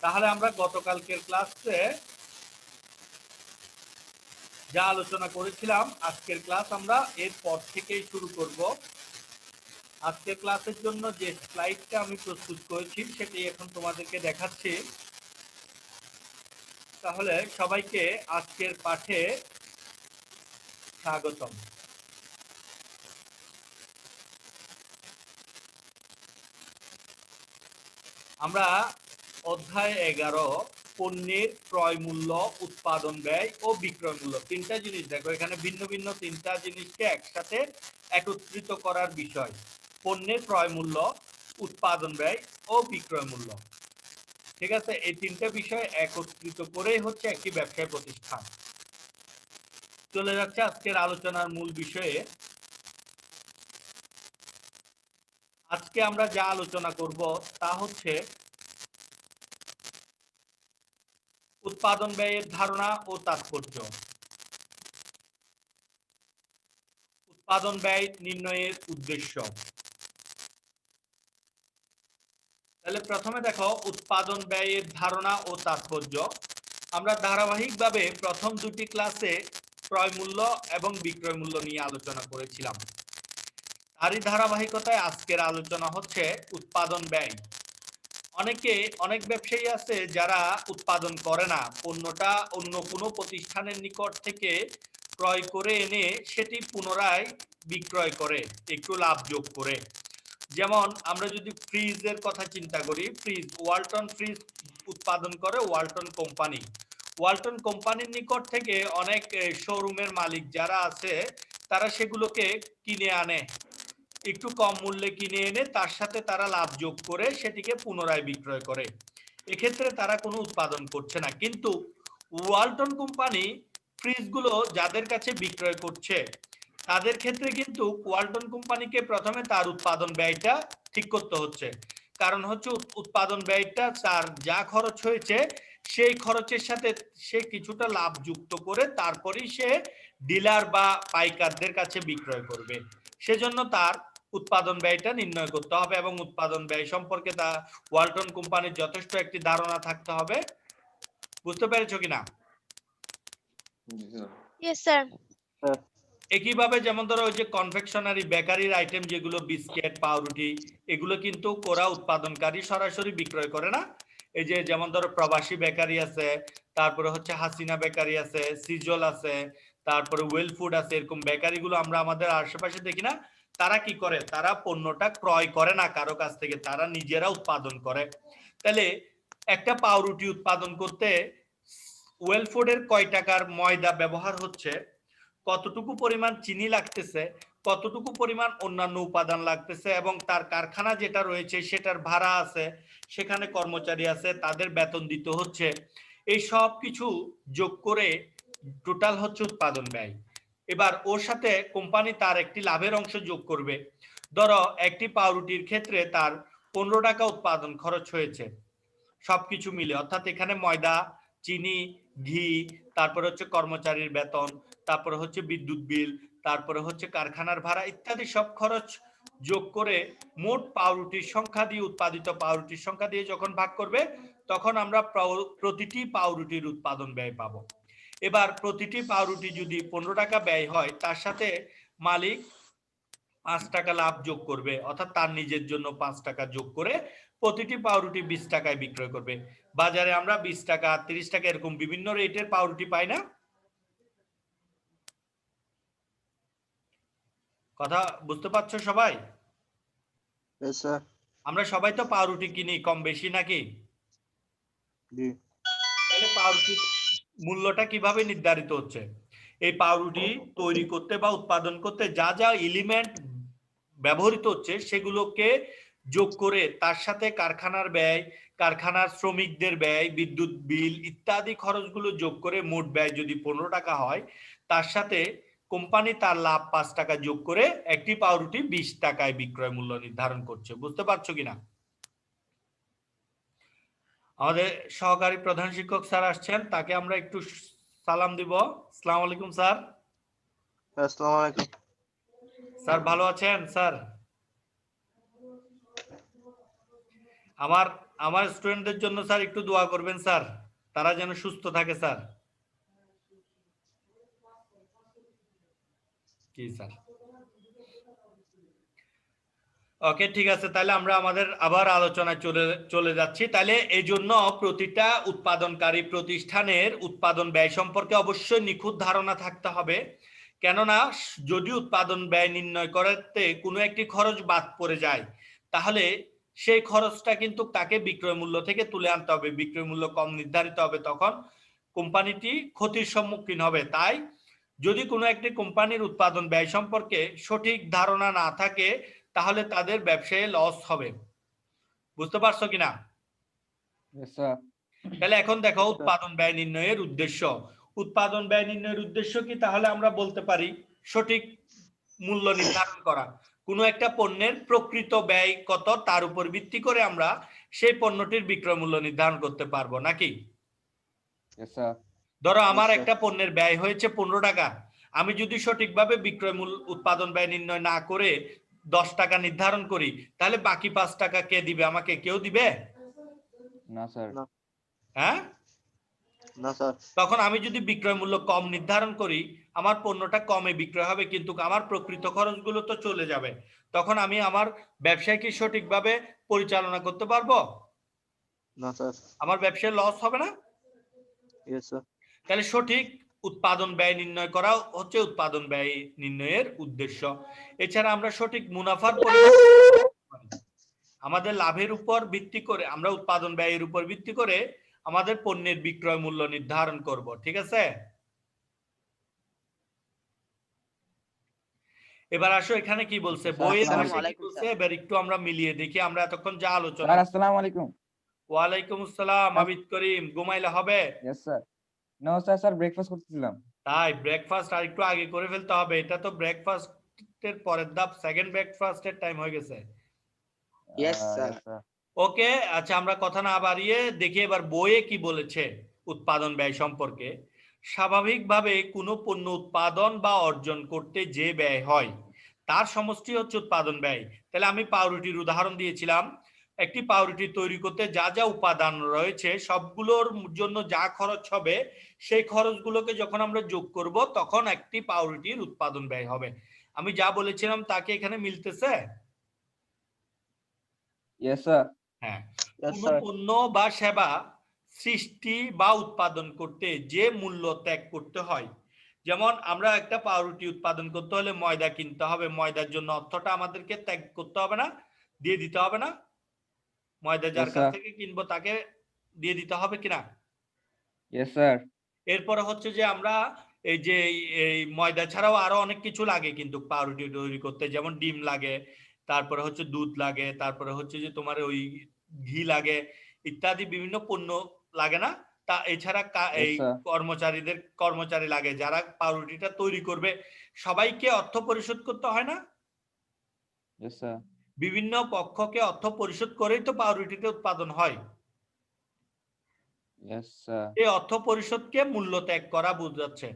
তাহলে আমরা গতকালকের ক্লাসে যা আলোচনা করেছিলাম আজকের ক্লাস আমরা এরপর থেকেই শুরু করব। আজকের ক্লাসের জন্য যে স্লাইডটা আমি প্রস্তুত করেছি সেটি এখন তোমাদেরকে দেখাচ্ছি। তাহলে সবাইকে আজকের পাঠে স্বাগতম। আমরা অধ্যায় 11 পণ্যের ক্রয় মূল্য, উৎপাদন ব্যয় ও বিক্রয় মূল্য, তিনটা জিনিস দেখো এখানে ভিন্ন ভিন্ন তিনটা জিনিসকে একসাথে একত্রিত করার বিষয়। পণ্যের ক্রয় মূল্য, উৎপাদন ব্যয় ও বিক্রয় মূল্য, ঠিক আছে? এই তিনটা বিষয় একত্রিত করেই হচ্ছে একটি ব্যবসায় প্রতিষ্ঠান। চলে যাচ্ছে আজকের আলোচনার মূল বিষয়ে। আজকে আমরা যা আলোচনা করব তা হচ্ছে উৎপাদন ব্যয়ের ধারণা ও তাৎপর্য, উৎপাদন ব্যয় নির্ণয়ের উদ্দেশ্য। তাহলে প্রথমে দেখো উৎপাদন ব্যয়ের ধারণা ও তাৎপর্য। আমরা ধারাবাহিকভাবে প্রথম দুটি ক্লাসে ক্রয় মূল্য এবং বিক্রয় মূল্য নিয়ে আলোচনা করেছিলাম। তারই ধারাবাহিকতায় আজকের আলোচনা হচ্ছে উৎপাদন ব্যয়। অনেক ব্যবসায়ী আছে যারা উৎপাদন করে না, পণ্যটা অন্য কোনো প্রতিষ্ঠানের নিকট থেকে ক্রয় করে এনে সেটি পুনরায় বিক্রয় করে একটু লাভ যোগ করে। যেমন আমরা যদি ফ্রিজের কথা চিন্তা করি, ওয়ালটন ফ্রিজ উৎপাদন করে ওয়ালটন কোম্পানি। ওয়ালটন কোম্পানির নিকট থেকে অনেক শোরুমের মালিক যারা আছে তারা সেগুলোকে কিনে আনে, একটু কম মূল্যে কিনে এনে তার সাথে তারা লাভ যোগ করে সেটিকে পুনরায় বিক্রয় করে। এক্ষেত্রে তারা কোনো উৎপাদন করছে না। কিন্তু ওয়ালটন কোম্পানি ফ্রিজগুলো যাদের কাছে বিক্রয় করছে তাদের ক্ষেত্রে কিন্তু ওয়ালটন কোম্পানিকে প্রথমে তার উৎপাদন ব্যয়টা ঠিক করতে হচ্ছে। কারণ হচ্ছে উৎপাদন ব্যয়টা তার যা খরচ হয়েছে সেই খরচের সাথে সে কিছুটা লাভ যুক্ত করে তারপরেই সে ডিলার বা পাইকারদের কাছে বিক্রয় করবে। সেজন্য তার উৎপাদন ব্যয়টা নির্ণয় করতে হবে এবং উৎপাদন ব্যয় সম্পর্কে তা ওয়ালটন কোম্পানির যথেষ্ট একটি ধারণা থাকতে হবে। বুঝতে পেরেছো কিনা? Yes, sir. একইভাবে যেমন ধরো ওই যে কনফেকশনারি বেকারির আইটেম যেগুলো বিস্কিট, পাউরুটি, এগুলো কিন্তু ওরা উৎপাদনকারী সরাসরি বিক্রয় করে না। এই যে যেমন ধরো প্রবাসী বেকারি আছে, তারপরে হচ্ছে হাসিনা বেকারি আছে, সিজল আছে, তারপরে ওয়েল ফুড আছে, এরকম বেকারিগুলো আমরা আমাদের আশেপাশে দেখি না? তারা কি করে? তারা পণ্যটা ক্রয় করে না কারো কাছ থেকে, তারা নিজেরা উৎপাদন করে। তাহলে একটা পাউরুটি উৎপাদন করতে ওয়েল ফুডের কয় টাকার ময়দা ব্যবহার হচ্ছে, কতটুকু পরিমাণ চিনি লাগতেছে, কতটুকু পরিমাণ অন্যান্য উপাদান লাগতেছে, এবং তার কারখানা যেটা রয়েছে সেটার ভাড়া আছে, সেখানে কর্মচারী আছে, তাদের বেতন দিতে হচ্ছে, এই সব কিছু যোগ করে টোটাল হচ্ছে উৎপাদন ব্যয়। এবার ওর সাথে কোম্পানি তার একটি লাভের অংশ যোগ করবে। ধরো একটি পাউরুটির ক্ষেত্রে তার 15 টাকা উৎপাদন খরচ হয়েছে সবকিছু মিলে, অর্থাৎ এখানে ময়দা, চিনি, ঘি, তারপরে হচ্ছে কর্মচারীর বেতন, তারপরে হচ্ছে বিদ্যুৎ বিল, তারপরে হচ্ছে কারখানার ভাড়া ইত্যাদি সব খরচ যোগ করে মোট পাউরুটির সংখ্যা দিয়ে, উৎপাদিত পাউরুটির সংখ্যা দিয়ে যখন ভাগ করবে তখন আমরা প্রতিটি পাউরুটির উৎপাদন ব্যয় পাবো। এবার প্রতিটি পাউরুটি যদি 15 টাকা ব্যয় হয় তার সাথে মালিক 5 টাকা লাভ যোগ করবে, অর্থাৎ তার নিজের জন্য 5 টাকা যোগ করে প্রতিটি পাউরুটি 20 টাকায় বিক্রয় করবে। বাজারে আমরা 20 টাকা, 30 টাকা এরকম বিভিন্ন রেটের পাউরুটি পাই না? কথা বুঝতে পারছো সবাই? Yes, sir. আমরা সবাই তো পাউরুটি কিনি কম বেশি, নাকি? জি। তাহলে পাউরুটির মূল্যটা কিভাবে নির্ধারিত হচ্ছে? এই পাউরুটি তৈরি করতে বা উৎপাদন করতে যা যা এলিমেন্ট ব্যবহৃত হচ্ছে সেগুলোকে যোগ করে তার সাথে কারখানার ব্যয়, কারখানার শ্রমিকদের ব্যয়, বিদ্যুৎ বিল ইত্যাদি খরচগুলো যোগ করে মোট ব্যয় যদি 15 টাকা হয়, তার সাথে কোম্পানি তার লাভ 5 টাকা যোগ করে একটি পাউরুটি 20 টাকায় বিক্রয় মূল্য নির্ধারণ করছে। বুঝতে পারছো কিনা? আমাদের সহকারী প্রধান শিক্ষক স্যার আসছেন, তাকে আমরা একটু সালাম দিব। আসসালামু আলাইকুম স্যার। আসসালামু আলাইকুম। স্যার ভালো আছেন? স্যার আমার আমার স্টুডেন্টদের জন্য স্যার একটু দোয়া করবেন স্যার, তারা যেন সুস্থ থাকে স্যার। জি স্যার। ওকে, ঠিক আছে, তাহলে আমরা আমাদের আবার আলোচনায় চলে যাচ্ছি। তাহলে এই জন্য প্রতিটা উৎপাদনকারী প্রতিষ্ঠানের উৎপাদন ব্যয় সম্পর্কে অবশ্যই নিখুঁত ধারণা থাকতে হবে। কেননা যদি উৎপাদন ব্যয় নির্ণয় করতে কোনো একটি খরচ বাদ পড়ে যায়, তাহলে সেই খরচটা কিন্তু তাকে বিক্রয় মূল্য থেকে তুলে আনতে হবে। বিক্রয় মূল্য কম নির্ধারিত হবে, তখন কোম্পানিটি ক্ষতির সম্মুখীন হবে। তাই যদি কোনো একটি কোম্পানির উৎপাদন ব্যয় সম্পর্কে সঠিক ধারণা না থাকে, তাহলে তাদের ব্যবসায় লস হবে। বুঝতে পারছো কিনা? তাহলে এখন দেখো উৎপাদন ব্যয় নির্ণয়ের উদ্দেশ্য। উৎপাদন ব্যয় নির্ণয়ের উদ্দেশ্য কি? তাহলে আমরা বলতে পারি সঠিক মূল্য নির্ধারণ করা। কোনো একটা পণ্যের প্রকৃত ব্যয় কত তার উপর ভিত্তি করে আমরা সেই পণ্যটির বিক্রয় মূল্য নির্ধারণ করতে পারবো, নাকি? ধরো আমার একটা পণ্যের ব্যয় হয়েছে 15 টাকা, আমি যদি সঠিকভাবে বিক্রয় মূল্য উৎপাদন ব্যয় নির্ণয় না করে 10 টাকা নির্ধারণ করি, তাহলে বাকি 5 টাকা কে দিবে আমাকে? কেউ দিবে না স্যার। হ্যাঁ না স্যার। তখন আমি যদি বিক্রয় মূল্য কম নির্ধারণ করি, আমার পণ্যটা কমে বিক্রয় হবে, কিন্তু আমার প্রকৃত খরচগুলো তো চলে যাবে। তখন আমি আমার ব্যবসায় কি সঠিকভাবে পরিচালনা করতে পারবো? না স্যার। আমার ব্যবসায় লস হবে না? Yes sir. তাহলে সঠিক উৎপাদন ব্যয় নির্ণয় করা হচ্ছে উৎপাদন ব্যয় নির্ণয়ের উদ্দেশ্য। এছাড়া আমরা সঠিক মুনাফার পরিমাণ, আমাদের লাভের উপর ভিত্তি করে আমরা উৎপাদন ব্যয়ের উপর ভিত্তি করে আমাদের পণ্যের বিক্রয় মূল্য নির্ধারণ করব। ঠিক আছে, এবার আসো এখানে কি বলছে বইয়ের ভাষায় কি বলছে, এবার একটু আমরা মিলিয়ে দেখি। আমরা এতক্ষণ যা আলোচনা। আসসালামু আলাইকুম। ওয়ালাইকুম আসসালাম। আবিদ করিম, ঘুমাইলে হবে? Yes sir. No sir, sir breakfast করতেছিলাম। তাই ব্রেকফাস্ট আর একটু আগে করে ফেলতে হবে। এটা তো ব্রেকফাস্টের পরের ধাপ, সেকেন্ড ব্রেকফাস্টের টাইম হয়ে গেছে। Yes sir. ওকে, আচ্ছা আমরা কথা না বাড়িয়ে দেখি এবার বইয়ে কি বলেছে উৎপাদন ব্যয় সম্পর্কে। স্বাভাবিকভাবে কোনো পণ্য উৎপাদন বা অর্জন করতে যে ব্যয় হয় তার সমষ্টি হচ্ছে উৎপাদন ব্যয়। তাহলে আমি পাউরুটির উদাহরণ দিয়েছিলাম। একটি পাউরুটি তৈরি করতে যা যা উপাদান রয়েছে সবগুলোর জন্য যা খরচ হবে, সেই খরচগুলোকে যখন আমরা যোগ করব তখন একটি পাউরুটির উৎপাদন ব্যয় হবে। আমি যা বলেছিলাম তাকে এখানে মিলতেছে? Yes sir. হ্যাঁ, কোনো পণ্য বা সেবা সৃষ্টি বা উৎপাদন করতে যে মূল্য ত্যাগ করতে হয়, যেমন আমরা একটা পাউরুটি উৎপাদন করতে হলে ময়দা কিনতে হবে, ময়দার জন্য অর্থটা আমাদেরকে ত্যাগ করতে হবে না? দিয়ে দিতে হবে না? ময়দা যার কাছ থেকে কিনবো তাকে দিয়ে দিতে হবে কিনা? Yes sir. এরপরে হচ্ছে যে আমরা এই যে এই ময়দা ছাড়াও আরো অনেক কিছু লাগে কিন্তু পাউরুটি তৈরি করতে, যেমন ডিম লাগে, তারপরে হচ্ছে দুধ লাগে, তারপরে হচ্ছে যে তোমার ওই ঘি লাগে, ইত্যাদি বিভিন্ন পণ্য লাগে না? তা এছাড়া এই কর্মচারী লাগে যারা পাউরুটিটা তৈরি করবে, সবাইকে অর্থ পরিশোধ করতে হয় না? Yes sir. বিভিন্ন পক্ষকে অর্থ পরিশোধ করেই তো পাউরুটিতে উৎপাদন হয়। Yes sir. এই অর্থ পরিশোধকে মূল্য ত্যাগ করা বোঝাচ্ছে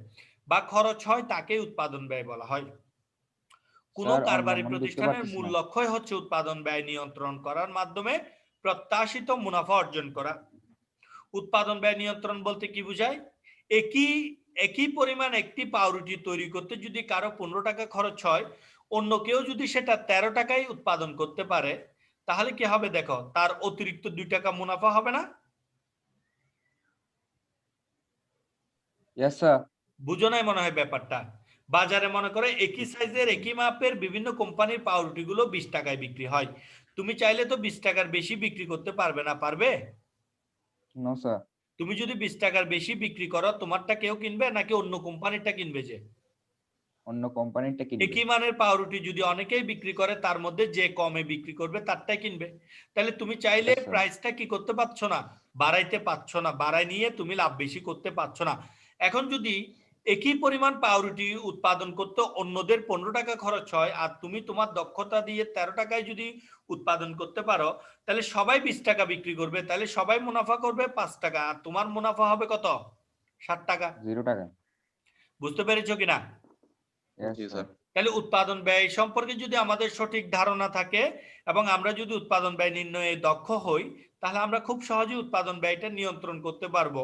বা খরচ হয়, তাকে উৎপাদন ব্যয় বলা হয়। কোন কারবারি প্রতিষ্ঠানের মূল লক্ষ্যই হচ্ছে উৎপাদন ব্যয় নিয়ন্ত্রণ করার মাধ্যমে প্রত্যাশিত মুনাফা অর্জন করা। উৎপাদন ব্যয় নিয়ন্ত্রণ বলতে কি বোঝায়? একই পরিমাণ একটি পাউরুটি তৈরি করতে যদি কারো 15 টাকা খরচ হয়, অন্য কেউ যদি সেটা 13 টাকায় উৎপাদন করতে পারে, তাহলে কি হবে দেখো, তার অতিরিক্ত 2 টাকা মুনাফা হবে না? Yes sir. বুঝো নাই মনে হয় ব্যাপারটা। বাজারে মনে করে একই সাইজের একই মাপের বিভিন্ন কোম্পানির পাউরুটি গুলো 20 টাকায় বিক্রি হয়। তুমি চাইলে তো 20 টাকার বেশি বিক্রি করতে পারবে না, পারবে? No sir. তুমি যদি 20 টাকার বেশি বিক্রি করো, তোমারটা কেউ কিনবে নাকি অন্য কোম্পানিরটা কিনবে? যে অন্য কোম্পানিটা কিনবে। একই মানের পাউরুটি যদি অনেকেই বিক্রি করে, তার মধ্যে যে কমে বিক্রি করবে তারটাই কিনবে। তাহলে তুমি চাইলে প্রাইসটা কি করতে পারছো না? বাড়াইতে পারছো না, বাড়াই নিয়ে তুমি লাভ বেশি করতে পারছো না। এখন যদি একই পরিমাণ পাউরুটি উৎপাদন করতে অন্যদের 15 টাকা খরচ হয়, আর তুমি তোমার দক্ষতা দিয়ে 13 টাকায় যদি উৎপাদন করতে পারো, তাহলে সবাই 20 টাকা বিক্রি করবে, তাহলে সবাই মুনাফা করবে 5 টাকা, আর তোমার মুনাফা হবে কত? 60 টাকা। 0 টাকা। বুঝতে পেরেছো কিনা? তাহলে উৎপাদন ব্যয় সম্পর্কে যদি আমাদের সঠিক ধারণা থাকে এবং আমরা যদি উৎপাদন ব্যয় নির্ণয়ে দক্ষ হই, তাহলে আমরা খুব সহজেই উৎপাদন ব্যয়টা নিয়ন্ত্রণ করতে পারবো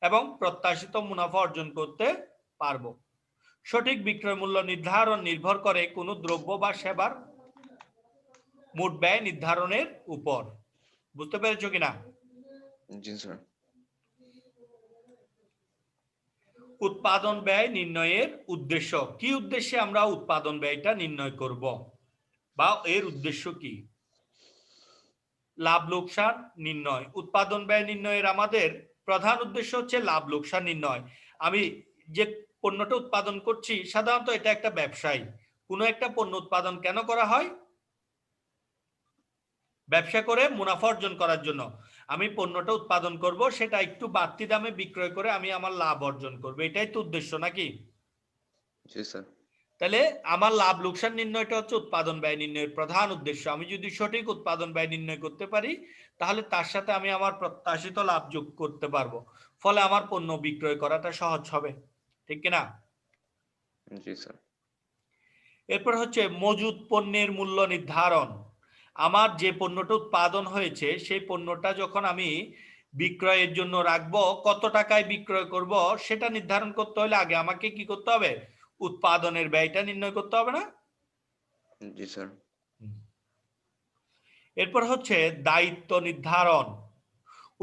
এবং প্রত্যাশিত মুনাফা অর্জন করতে পারবো। সঠিক বিক্রয় মূল্য নির্ধারণ নির্ভর করে কোনো দ্রব্য বা সেবার মোট ব্যয় নির্ধারণের উপর। বুঝতে পেরেছো কিনা? জি স্যার। উৎপাদন ব্যয় নির্ণয়ের উদ্দেশ্য কি? উদ্দেশ্যে আমরা উৎপাদন ব্যয়টা নির্ণয় করব বা এর উদ্দেশ্য কি? লাভ লোকসান নির্ণয়। উৎপাদন ব্যয় নির্ণয়ের আমাদের প্রধান উদ্দেশ্য হচ্ছে লাভ লোকসান নির্ণয়। আমি যে পণ্যটা উৎপাদন করছি, সাধারণত এটা একটা ব্যবসায়ী কোনো একটা পণ্য উৎপাদন কেন করা হয়? ব্যবসা করে মুনাফা অর্জন করার জন্য। আমি পণ্যটা উৎপাদন করব, সেটা একটু বাড়তি দামে বিক্রয় করে আমি আমার লাভ অর্জন করব, এটাই তো উদ্দেশ্য নাকি? জি স্যার। তাহলে আমার লাভ লোকসান নির্ণয়টা হচ্ছে উৎপাদন ব্যয় নির্ণয়ের প্রধান উদ্দেশ্য। আমি যদি সঠিক উৎপাদন ব্যয় নির্ণয় করতে পারি তাহলে তার সাথে আমি আমার প্রত্যাশিত লাভ যোগ করতে পারবো, ফলে আমার পণ্য বিক্রয় করাটা সহজ হবে, ঠিক কিনা? জি স্যার। এরপর হচ্ছে মজুদ পণ্যের মূল্য নির্ধারণ। আমার যে পণ্যটা উৎপাদন হয়েছে সেই পণ্যটা যখন আমি বিক্রয়ের জন্য রাখবো, কত টাকায় বিক্রয় করব সেটা নির্ধারণ করতে হলে আগে আমাকে কি করতে হবে? উৎপাদনের ব্যয়টা নির্ণয় করতে হবে না? জি স্যার। এরপর হচ্ছে দায়িত্ব নির্ধারণ।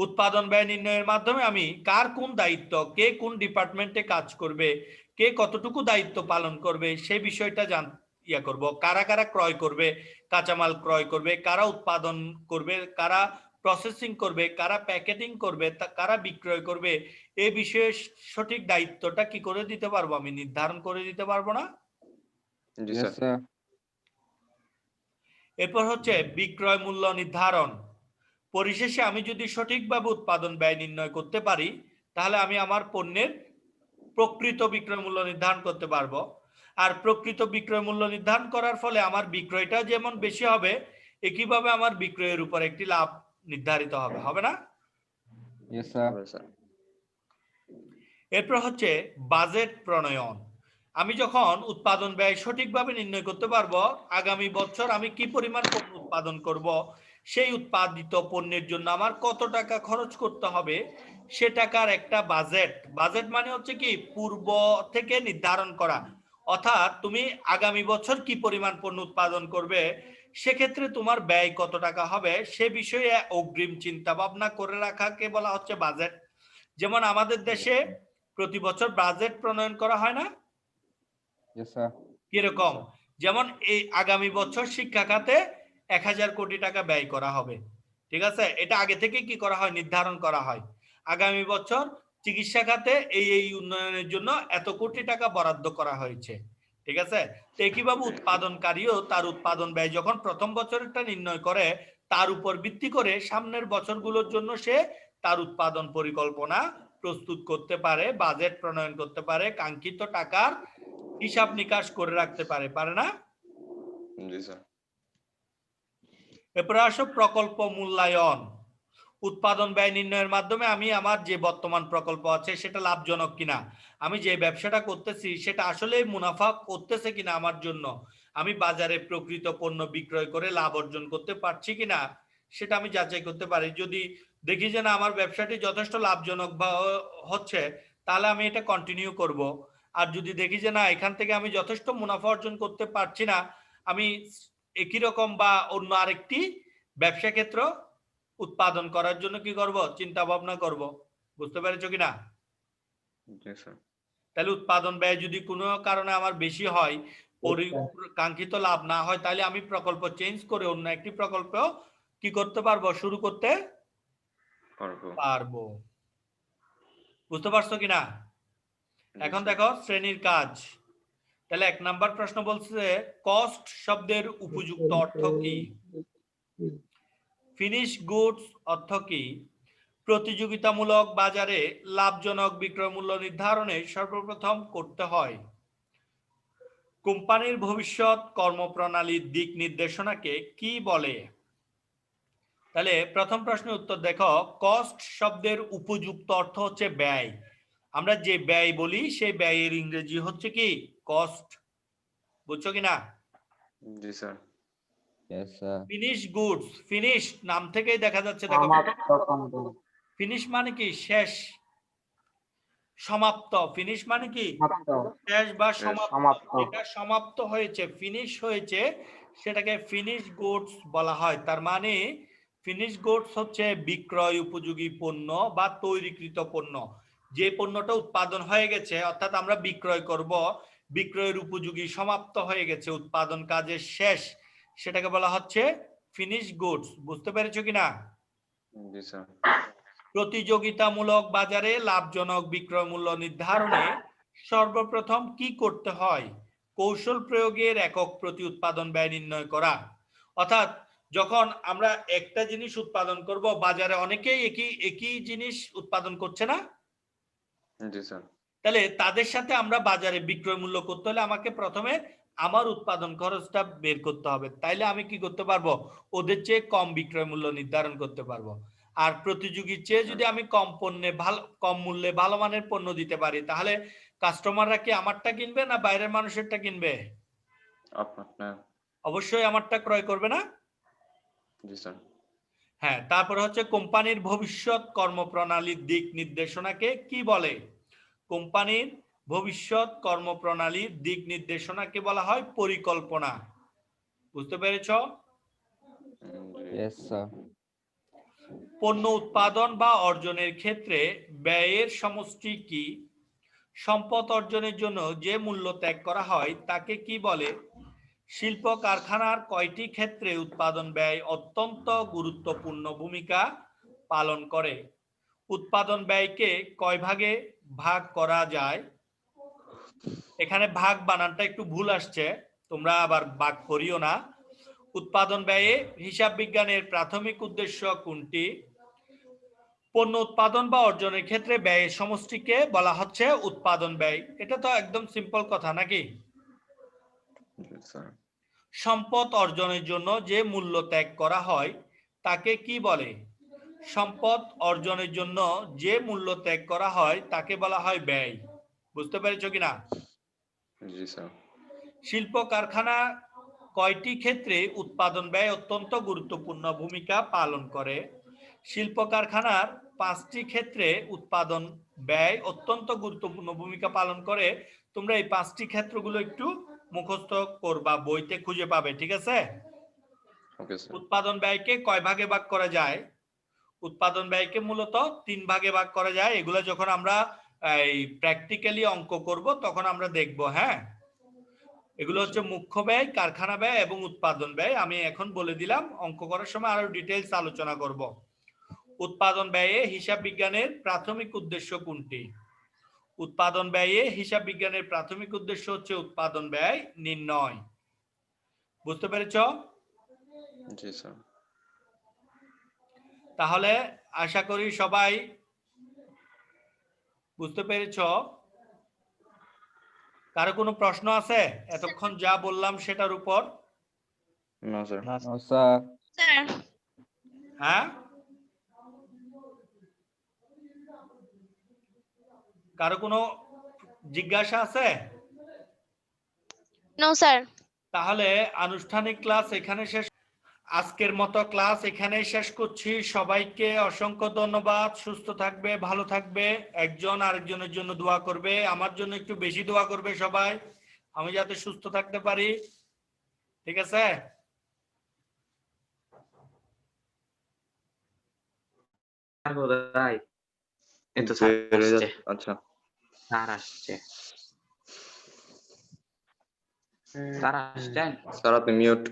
উৎপাদন ব্যয় নির্ণয়ের মাধ্যমে আমি কার কোন দায়িত্ব, কে কোন ডিপার্টমেন্টে কাজ করবে, কে কতটুকু দায়িত্ব পালন করবে সেই বিষয়টা করব। কারা কারা ক্রয় করবে, কাঁচামাল ক্রয় করবে, কারা উৎপাদন করবে, কারা প্রসেসিং করবে, কারা প্যাকেটিং করবে, কারা বিক্রয় করবে, এই বিষয়ে সঠিক দায়িত্বটা কি করে দিতে পারবো? আমি নির্ধারণ করে দিতে পারবো না? জি Yes, স্যার। sir. এরপর হচ্ছে বিক্রয় মূল্য নির্ধারণ। পরিশেষে আমি যদি সঠিকভাবে উৎপাদন ব্যয় নির্ণয় করতে পারি তাহলে আমি আমার পণ্যের প্রকৃত বিক্রয় মূল্য নির্ধারণ করতে পারবো। আর প্রকৃত বিক্রয় মূল্য নির্ধারণ করার ফলে আমার বিক্রয়টা যেমন বেশি হবে, একইভাবে আমার বিক্রয়ের উপর একটি লাভ নির্ধারিত হবে, হবে না? Yes, sir. হবে স্যার। এরপর হচ্ছে বাজেট প্রণয়ন। আমি যখন উৎপাদন ব্যয় সঠিকভাবে নির্ণয় করতে পারবো, আগামী বছর আমি কি পরিমাণ পণ্য উৎপাদন করব, সেই উৎপাদিত পণ্যের জন্য আমার কত টাকা খরচ করতে হবে সে টাকার একটা বাজেট। বাজেট মানে হচ্ছে কি পূর্ব থেকে নির্ধারণ করা, অর্থাৎ তুমি আগামী বছর কি পরিমাণ পণ্য উৎপাদন করবে, সেক্ষেত্রে তোমার ব্যয় কত টাকা হবে সে বিষয়ে অগ্রিম চিন্তা ভাবনা করে রাখাকে বলা হচ্ছে বাজেট। যেমন আমাদের দেশে প্রতি বছর বাজেট প্রণয়ন করা হয় না? Yes, sir. কিরকম? যেমন এই আগামী বছর শিক্ষা খাতে 1000 কোটি টাকা ব্যয় করা হবে, ঠিক আছে? এটা আগে থেকে কি করা হয়? নির্ধারণ করা হয়। আগামী বছর চিকিৎসা খাতে এই উন্নয়নের জন্য এত কোটি টাকা বরাদ্দ করা হয়েছে, ঠিক আছে? তো একইভাবে উৎপাদনকারীও তার উৎপাদন ব্যয় যখন প্রথম বছরটা নির্ণয় করে, তার উপর ভিত্তি করে সামনের বছরগুলোর জন্য সে তার উৎপাদন পরিকল্পনা প্রস্তুত করতে পারে, বাজেট প্রণয়ন করতে পারে, কাঙ্ক্ষিত টাকার হিসাব নিকাশ করে রাখতে পারে, পারে না? জি স্যার। এরপরে আসো প্রকল্প মূল্যায়ন। উৎপাদন ব্যয় নির্ণয়ের মাধ্যমে আমি আমার যে বর্তমান প্রকল্প আছে সেটা লাভজনক কিনা, আমি যে ব্যবসাটা করতেছি সেটা আসলে মুনাফা করতেছে কিনা আমার জন্য, আমি বাজারে প্রকৃত পণ্য বিক্রয় করে লাভ অর্জন করতে পারছি কিনা সেটা আমি যাচাই করতে পারি। যদি দেখি যে না আমার ব্যবসাটি যথেষ্ট লাভজনক বা হচ্ছে, তাহলে আমি এটা কন্টিনিউ করব। আর যদি দেখি যে না এখান থেকে আমি যথেষ্ট মুনাফা অর্জন করতে পারছি না, আমি একই রকম বা অন্য আরেকটি ব্যবসা ক্ষেত্র উৎপাদন করার জন্য কি করব? চিন্তা ভাবনা করব। বুঝতে পেরেছো কিনা? জি স্যার। তাহলে উৎপাদন ব্যয় যদি কোনো কারণে আমার বেশি হয়, কাঙ্ক্ষিত লাভ না হয়, তাহলে আমি প্রকল্প চেঞ্জ করে অন্য একটি প্রকল্প কি করতে পারবো? শুরু করতে পারবো। বুঝতে পারছো কিনা? এখন দেখো শ্রেণীর কাজ। তাহলে 1 নাম্বার প্রশ্ন বলছে কস্ট শব্দের উপযুক্ত অর্থ কি? ফিনিশ গুডস অর্থ কি? প্রতিযোগিতামূলক বাজারে লাভজনক বিক্রয় মূল্য নির্ধারণে সর্বপ্রথম করতে হয়। কোম্পানির ভবিষ্যৎ কর্মপ্রণালীর দিক নির্দেশনাকে কি বলে? তাহলে প্রথম প্রশ্নের উত্তর দেখো, কস্ট শব্দের উপযুক্ত অর্থ হচ্ছে ব্যয়। আমরা যে ব্যয় বলি সেই ব্যয়ের ইংরেজি হচ্ছে কি? কস্ট। বুঝছো কিনা? জি sir. Yes, sir. Finish goods, finish নাম থেকেই দেখা যাচ্ছে, দেখো ফিনিশ মানে কি শেষ, সমাপ্ত। ফিনিশ মানে কি শেষ বা সমাপ্ত, যেটা সমাপ্ত হয়েছে, ফিনিশ হয়েছে, সেটাকে ফিনিশ গুডস বলা হয়। তার মানে ফিনিশ গুডস হচ্ছে বিক্রয় উপযোগী পণ্য বা তৈরিকৃত পণ্য। যে পণ্যটা উৎপাদন হয়ে গেছে, অর্থাৎ আমরা বিক্রয় করব, বিক্রয়ের উপযোগী, সমাপ্ত হয়ে গেছে, উৎপাদন কাজের শেষ, সেটাকে বলা হচ্ছে ফিনিশ গুডস। বুঝতে পেরেছো কিনা? জি স্যার। প্রতিযোগিতামূলক বাজারে লাভজনক বিক্রয় মূল্য নির্ধারণে সর্বপ্রথম কি করতে হয়? কৌশল প্রয়োগের একক প্রতি উৎপাদন ব্যয় নির্ণয় করা। অর্থাৎ যখন আমরা একটা জিনিস উৎপাদন করব, বাজারে অনেকেই একই জিনিস উৎপাদন করছে না? জি স্যার। তাহলে তাদের সাথে আমরা বাজারে বিক্রয় মূল্য করতে হলে আমাকে প্রথমে আমার উৎপাদন খরচটা বের করতে হবে, তাইলে আমি কি করতে পারবো? ওদের চেয়ে কম বিক্রয় মূল্য নির্ধারণ করতে পারবো। আর প্রতিযোগীর চেয়ে যদি আমি কম মূল্যে ভালো মানের পণ্য দিতে পারি, তাহলে কাস্টমাররা কি আমারটা কিনবে না বাইরের মানুষেরটা কিনবে? আপনার। অবশ্যই আমারটা ক্রয় করবে না? জি স্যার। হ্যাঁ, তারপর হচ্ছে কোম্পানির ভবিষ্যৎ কর্মপ্রণালীর দিক নির্দেশনাকে কি বলে? কোম্পানির ভবিষ্যৎ কর্মপ্রণালীর দিক নির্দেশনাকে বলা হয় পরিকল্পনা। বুঝতে পেরেছো? Yes, sir. পণ্য উৎপাদন বা অর্জনের ক্ষেত্রে ব্যয়ের সমষ্টি কি? সম্পদ অর্জনের জন্য যে মূল্য ত্যাগ করা হয় তাকে কি বলে? শিল্প কারখানার কয়টি ক্ষেত্রে উৎপাদন ব্যয় অত্যন্ত গুরুত্বপূর্ণ ভূমিকা পালন করে? উৎপাদন ব্যয়কে কয় ভাগে ভাগ করা যায়? এখানে ভাগ বানানটা একটু ভুল আসছে, তোমরা আবার ভাগ করিও না। উৎপাদন ব্যয়ে হিসাব বিজ্ঞানের প্রাথমিক উদ্দেশ্য কোনটি? পণ্য উৎপাদন বা অর্জনের ক্ষেত্রে ব্যয়ের সমষ্টিকে বলা হচ্ছে উৎপাদন ব্যয়। এটা তো একদম সিম্পল কথা নাকি? জি স্যার। সম্পদ অর্জনের জন্য যে মূল্য ত্যাগ করা হয় তাকে কি বলে? সম্পদ অর্জনের জন্য যে মূল্য ত্যাগ করা হয় তাকে বলা হয় ব্যয়। বুঝতে পেরেছো কিনা? জি স্যার। শিল্প কারখানা কয়টি ক্ষেত্রে উৎপাদন ব্যয় অত্যন্ত গুরুত্বপূর্ণ ভূমিকা পালন করে? শিল্প কারখানার 5টি ক্ষেত্রে উৎপাদন ব্যয় অত্যন্ত গুরুত্বপূর্ণ ভূমিকা পালন করে। তোমরা এই 5টি ক্ষেত্রগুলো একটু মুখস্থ করবা, বইতে খুঁজে পাবে, ঠিক আছে? Okay sir. উৎপাদন ব্যয়কে কয় ভাগে ভাগ করা যায়? উৎপাদন ব্যয়কে মূলত 3 ভাগে ভাগ করা যায়। এগুলো যখন আমরা এই প্র্যাকটিক্যালি অঙ্ক করব তখন আমরা দেখব। হ্যাঁ, এগুলো হচ্ছে মুখ্য ব্যয়, কারখানা ব্যয় এবং উৎপাদন ব্যয়। আমি এখন বলে দিলাম, অঙ্ক করার সময় আরো ডিটেইলস আলোচনা করব। উৎপাদন ব্যয়ে হিসাব বিজ্ঞানের প্রাথমিক উদ্দেশ্য কোনটি? উৎপাদন ব্যয়ে হিসাব বিজ্ঞানের প্রাথমিক উদ্দেশ্য হচ্ছে উৎপাদন ব্যয় নির্ণয়। বুঝতে পেরেছো? জি স্যার। তাহলে আশা করি সবাই বুঝতে পেরেছো। কারো কোনো প্রশ্ন আছে এতক্ষণ যা বললাম সেটার উপর? না স্যার। No, sir. হ্যাঁ, কারো কোনো জিজ্ঞাসা আছে? No sir. তাহলে আনুষ্ঠানিক ক্লাস এখানে শেষ। আজকের মতো ক্লাস এখানেই শেষ করছি। সবাইকে অসংখ্য ধন্যবাদ। সুস্থ থাকবে, ভালো থাকবে, একজন আরেকজনের জন্য দোয়া করবে। আমার জন্য একটু বেশি দোয়া করবে সবাই, আমি যাতে সুস্থ থাকতে পারি। ঠিক আছে? আচ্ছা স্যার আসছে। স্যার আসছেন? স্যার আপনি মিউট